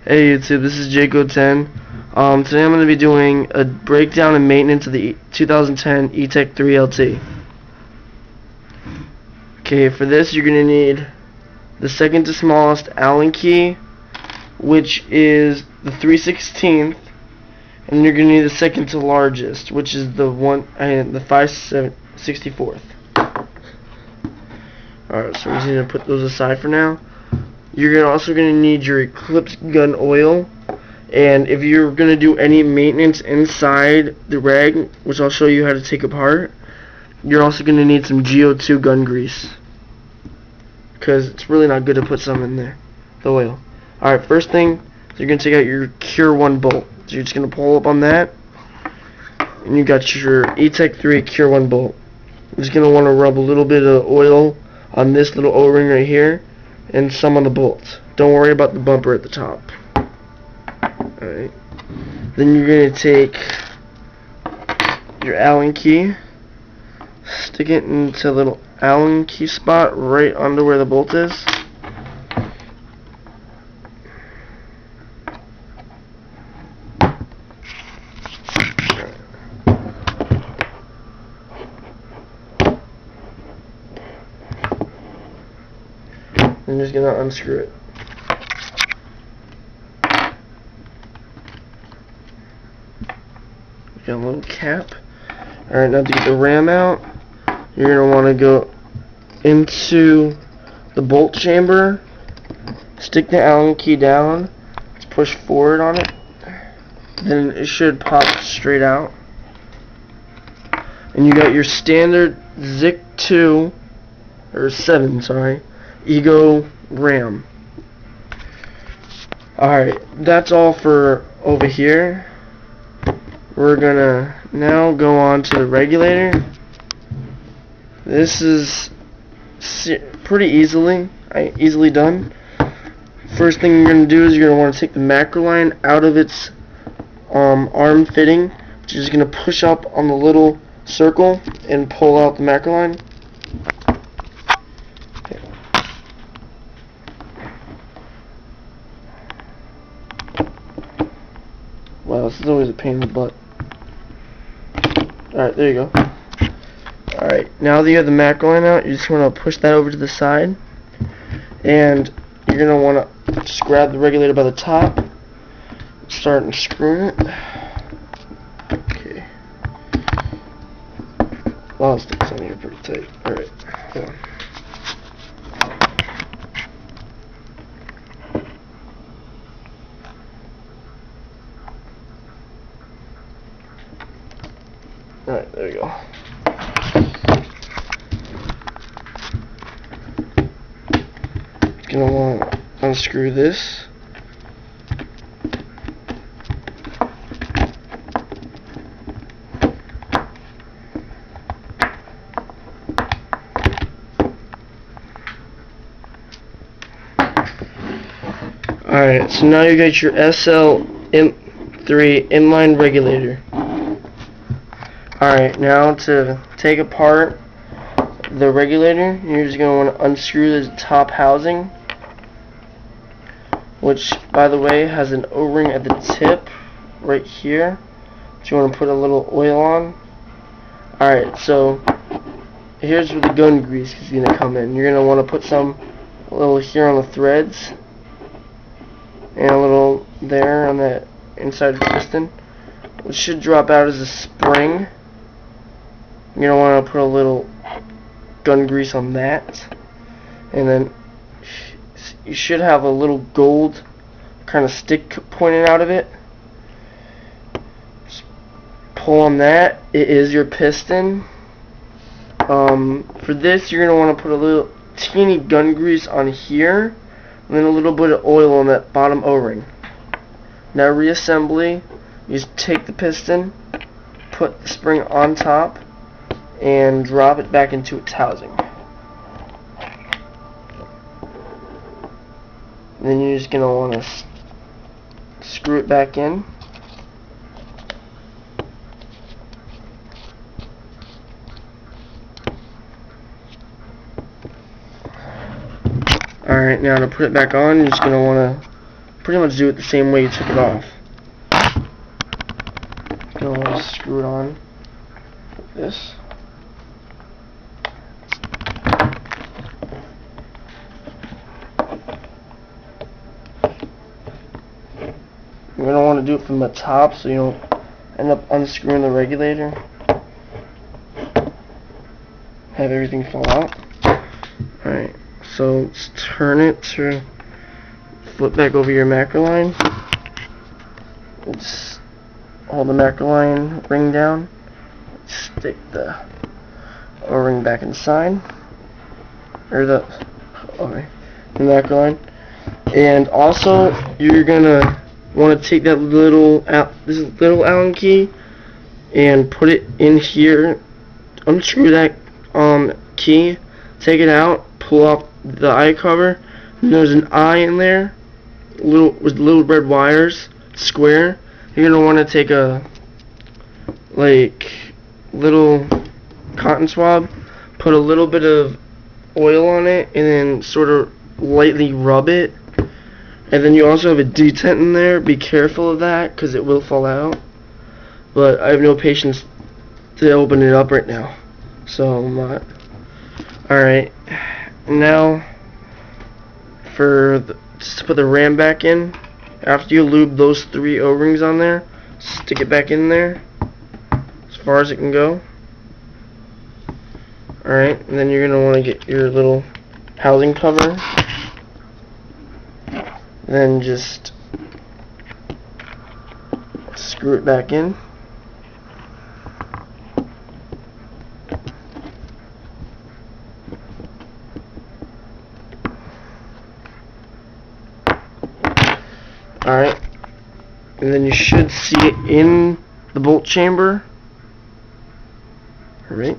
Hey YouTube, this is Jaco10. Today I'm going to be doing a breakdown and maintenance of the 2010 etek 3LT. Okay, for this you're going to need the second to smallest Allen key, which is the 3/16th, and you're going to need the second to largest, which is the 5/64th. Alright, so we're just going to put those aside for now. You're also going to need your Eclipse gun oil, and if you're going to do any maintenance inside the rag, which I'll show you how to take apart, you're also going to need some GO2 gun grease, because it's really not good to put some in there, the oil. Alright, first thing, you're going to take out your Cure 1 bolt. So you're just going to pull up on that, and you got your etek 3 Cure 1 bolt. You're just going to want to rub a little bit of oil on this little O-ring right here, and some on the bolts. Don't worry about the bumper at the top. Alright. Then you're going to take your Allen key, stick it into a little Allen key spot right under where the bolt is. I'm just going to unscrew it. Got a little cap. Alright, now to get the ram out, you're going to want to go into the bolt chamber, stick the Allen key down, just push forward on it, then it should pop straight out. And you got your standard ZIC 2, or 7, sorry, Ego ram. Alright, that's all for over here. We're gonna now go on to the regulator. This is pretty easily done. First thing you're gonna do is you're gonna want to take the macro line out of its arm fitting. You're just gonna push up on the little circle and pull out the macro line. Wow, this is always a pain in the butt. Alright, there you go. Alright, now that you have the macro line out, you just want to push that over to the side. And you're going to want to just grab the regulator by the top, start unscrewing it. Okay. Wow, it sticks on here pretty tight. Alright, hold on. Alright, there we go. Gonna want to unscrew this. Alright, so now you got your SL3 inline regulator. Alright, now to take apart the regulator, you're just going to want to unscrew the top housing, which, by the way, has an O-ring at the tip right here, which you want to put a little oil on. Alright, so here's where the gun grease is going to come in. You're going to want to put a little here on the threads, and a little there on the inside of the piston, which should drop out as a spring. You're going to want to put a little gun grease on that, and then you should have a little gold kind of stick pointing out of it. Just pull on that. It is your piston. For this, you're going to want to put a little teeny gun grease on here, and then a little bit of oil on that bottom O-ring. Now reassembly, you just take the piston, put the spring on top, and drop it back into its housing. And then you're just going to want to screw it back in. Alright, now to put it back on, you're just going to want to pretty much do it the same way you took it off. You're going to want to screw it on like this. You're going to want to do it from the top so you don't end up unscrewing the regulator. Have everything fall out. Alright, so let's turn it to flip back over your macro line. Let's hold the macro line ring down. Stick the O-ring back inside. Or the macro line. And also, you're gonna want to take that this little Allen key and put it in here. Unscrew that key, take it out, pull off the eye cover, and there's an eye in there, with little red wires, square. You're gonna want to take a little cotton swab, put a little bit of oil on it, and then sort of lightly rub it. And then you also have a detent in there. Be careful of that because it will fall out. But I have no patience to open it up right now, so I'm not. Alright, now just to put the ram back in. After you lube those 3 O-rings on there, stick it back in there as far as it can go. Alright, and then you're going to want to get your little housing cover. Then just screw it back in. Alright, and then you should see it in the bolt chamber. Alright.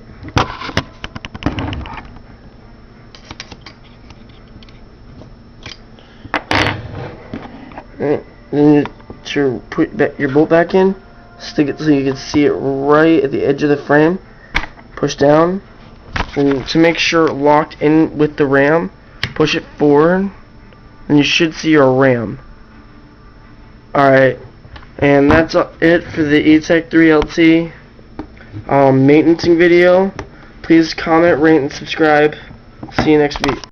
Then to put your bolt back in, stick it so you can see it right at the edge of the frame. Push down, and to make sure it locked in with the ram, push it forward, and you should see your ram. Alright, and that's it for the etek 3LT maintenancing video. Please comment, rate, and subscribe. See you next week.